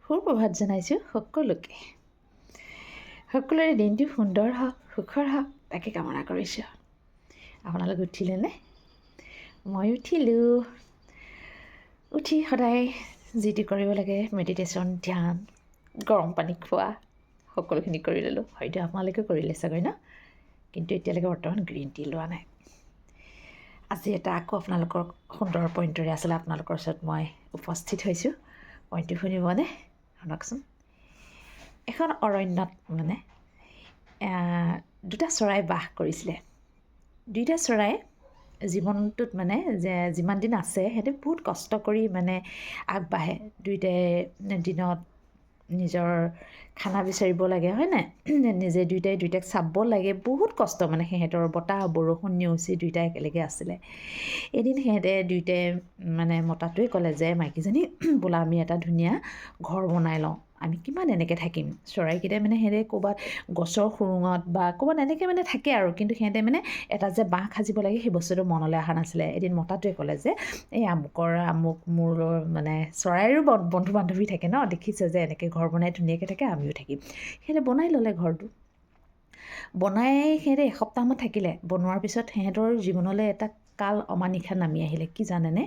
সুপ্ৰভাত জনাইছোঁ সকলোকে। সকলোৰে দিনটো সুন্দৰ হওক, সুখৰ হওক তাকে কামনা কৰিছোঁ। আপোনালোক উঠিলেনে? মই উঠিলোঁ। উঠি সদায় যিটো কৰিব লাগে মেডিটেশ্যন, ধ্যান, গৰম পানী খোৱা সকলোখিনি কৰি ল'লোঁ। হয়তো আপোনালোকেও কৰিলে চাগৈ ন? কিন্তু এতিয়ালৈকে বৰ্তমান গ্ৰীণ টি লোৱা নাই। আজি এটা আকৌ আপোনালোকৰ সুন্দৰ পইণ্টৰে আছিলে আপোনালোকৰ ওচৰত মই উপস্থিত হৈছোঁ। পইণ্টটো শুনিবনে? শুনকচোন। এখন অৰণ্যত দুটা চৰাই বাস কৰিছিলে। দুইটা চৰাই জীৱনটোত যে যিমান দিন আছে সিহঁতে বহুত কষ্ট কৰি আগবাঢ়ে। দুইটাই দিনত নিজৰ খানা বিচাৰিব লাগে, হয় নাই? নিজে দুইটাক চাব লাগে, বহুত কষ্ট সিহঁতৰ বতাহ বৰষুণ নেওচি দুইটাই একেলগে আছিলে। এদিন সিহঁতে দুইটাই মতাটোৱে ক'লে যে মাইকীজনী বোলা আমি এটা ধুনীয়া ঘৰ বনাই লওঁ, আমি কিমান এনেকৈ থাকিম। চৰাইকেইটাই সিহঁতে ক'ৰবাত গছৰ খুৰুঙত বা ক'ৰবাত এনেকৈ থাকে আৰু, কিন্তু সিহঁতে এটা যে বাঁহ সাজিব লাগে সেই বস্তুটো মনলৈ অহা নাছিলে। এদিন মতাটোৱে ক'লে যে এই আমুক মোৰ চৰাইৰো বন্ধু বান্ধৱী থাকে ন, দেখিছে যে এনেকৈ ঘৰ বনাই ধুনীয়াকৈ থাকে, আমিও থাকিম। সিহঁতে বনাই ল'লে ঘৰটো। বনাই সিহঁতে এসপ্তাহমান থাকিলে। বনোৱাৰ পিছত সিহঁতৰ জীৱনলৈ এটা কাল অমানিশা নামি আহিলে। কি জানেনে?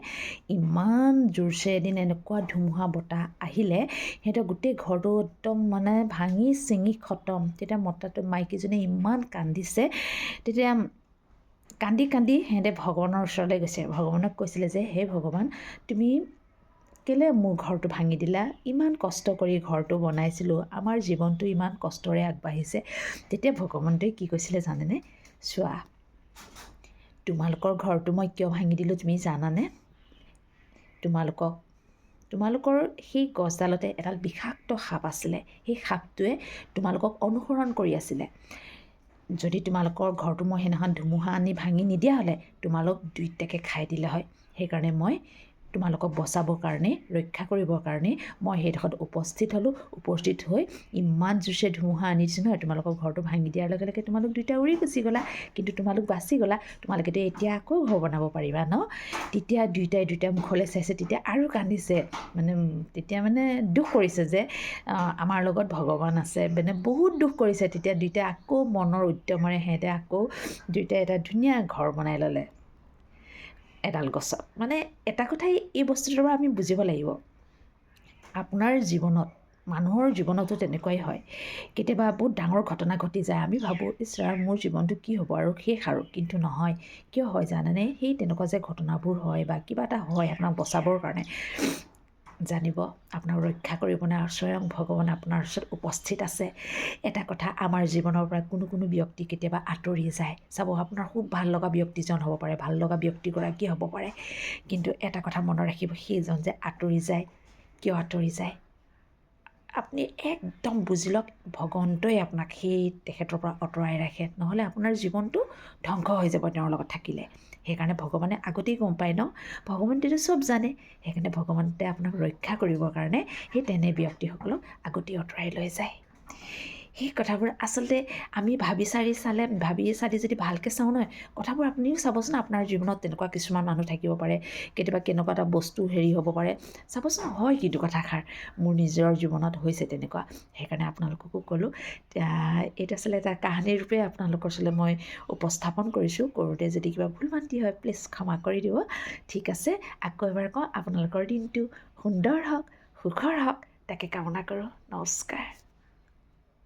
ইমান জোৰছে এদিন এনেকুৱা ধুমুহা বতাহ আহিলে সিহঁতৰ গোটেই ঘৰটো একদম ভাঙি চিঙি খতম। তেতিয়া মাইকীজনীয়ে ইমান কান্দিছে। তেতিয়া কান্দি সিহঁতে ভগৱানৰ ওচৰলৈ গৈছে। ভগৱানক কৈছিলে যে হে ভগৱান, তুমি কেলৈ মোৰ ঘৰটো ভাঙি দিলা? ইমান কষ্ট কৰি ঘৰটো বনাইছিলোঁ, আমাৰ জীৱনটো ইমান কষ্টৰে আগবাঢ়িছে। তেতিয়া ভগৱন্তই কি কৈছিলে জানেনে? চোৱা, তোমালোকৰ ঘৰটো মই কিয় ভাঙি দিলোঁ তুমি জানানে? তোমালোকৰ সেই গছডালতে এডাল বিষাক্ত সাপ আছিলে। সেই সাপটোৱে তোমালোকক অনুসৰণ কৰি আছিলে। যদি তোমালোকৰ ঘৰটো মই সেইদিনাখন ধুমুহা আনি ভাঙি নিদিয়া হ'লে তোমালোক দুইটাকে খাই দিলে হয়। সেইকাৰণে মই তোমালোকক বচাবৰ কাৰণে, ৰক্ষা কৰিবৰ কাৰণে মই সেইডোখৰত উপস্থিত হ'লোঁ। উপস্থিত হৈ ইমান জোৰছে ধুমুহা আনি দিছোঁ নহয়, তোমালোকৰ ঘৰটো ভাঙি দিয়াৰ লগে লগে তোমালোক দুইটা উৰি গুচি গ'লা, কিন্তু তোমালোক বাচি গ'লা। তোমালোকেতো এতিয়া আকৌ ঘৰ বনাব পাৰিবা ন? তেতিয়া দুইটাই মুখলৈ চাইছে। তেতিয়া আৰু কান্দিছে। তেতিয়া দুখ কৰিছে যে আমাৰ লগত ভগৱান আছে, বহুত দুখ কৰিছে। তেতিয়া দুইটাই আকৌ মনৰ উদ্যমৰে সিহঁতে আকৌ দুইটাই এটা ধুনীয়া ঘৰ বনাই ল'লে এডাল গছত। এটা কথাই এই বস্তুটোৰ পৰা আমি বুজিব লাগিব, আপোনাৰ জীৱনত, মানুহৰ জীৱনতো তেনেকুৱাই হয়। কেতিয়াবা বহুত ডাঙৰ ঘটনা ঘটি যায়, আমি ভাবোঁ ইছ ৰাম মোৰ জীৱনটো কি হ'ব আৰু, শেষ আৰু। কিন্তু নহয়। কিয় হয় জানেনে? সেই তেনেকুৱা যে ঘটনাবোৰ হয় বা কিবা এটা হয় আপোনাক বচাবৰ কাৰণে, জানিব আপোনাক ৰক্ষা কৰিবলৈ স্বয়ং ভগৱান আপোনাৰ ওচৰত উপস্থিত আছে। এটা কথা, আমাৰ জীৱনৰ পৰা কোনো ব্যক্তি কেতিয়াবা আঁতৰি যায়। চাব, আপোনাৰ খুব ভাল লগা ব্যক্তিজন হ'ব পাৰে, ভাল লগা ব্যক্তিগৰাকী হ'ব পাৰে, কিন্তু এটা কথা মনত ৰাখিব, সেইজন যে আঁতৰি যায়, কিয় আঁতৰি যায় আপুনি একদম বুজি লওক, ভগৱন্তই আপোনাক তেখেতৰ পৰা আঁতৰাই ৰাখে, নহ'লে আপোনাৰ জীৱনটো ধ্বংস হৈ যাব তেওঁৰ লগত থাকিলে। সেইকাৰণে ভগৱানে আগতেই গম পায় ন, ভগৱন্তেতো চব জানে। সেইকাৰণে ভগৱন্তে আপোনাক ৰক্ষা কৰিবৰ কাৰণে সেই তেনে ব্যক্তিসকলক আগতেই আঁতৰাই লৈ যায়। সেই কথাবোৰ আচলতে আমি ভাবি চালি যদি ভালকৈ চাওঁ নহয়, কথাবোৰ আপুনিও চাবচোন। আপোনাৰ জীৱনত তেনেকুৱা কিছুমান মানুহ থাকিব পাৰে, কেতিয়াবা কেনেকুৱা এটা বস্তু হ'ব পাৰে। চাবচোন, হয় কিন্তু কথাষাৰ মোৰ নিজৰ জীৱনত হৈছে তেনেকুৱা। সেইকাৰণে আপোনালোককো ক'লোঁ, এইটো আচলতে এটা কাহিনী ৰূপে আপোনালোকৰ ওচৰলৈ মই উপস্থাপন কৰিছোঁ। কৰোঁতে যদি কিবা ভুল ভ্ৰান্তি হয় প্লিজ ক্ষমা কৰি দিব। ঠিক আছে, আকৌ এবাৰ কওঁ, আপোনালোকৰ দিনটো সুন্দৰ হওক, সুখৰ হওক তাকে কামনা কৰোঁ। নমস্কাৰ।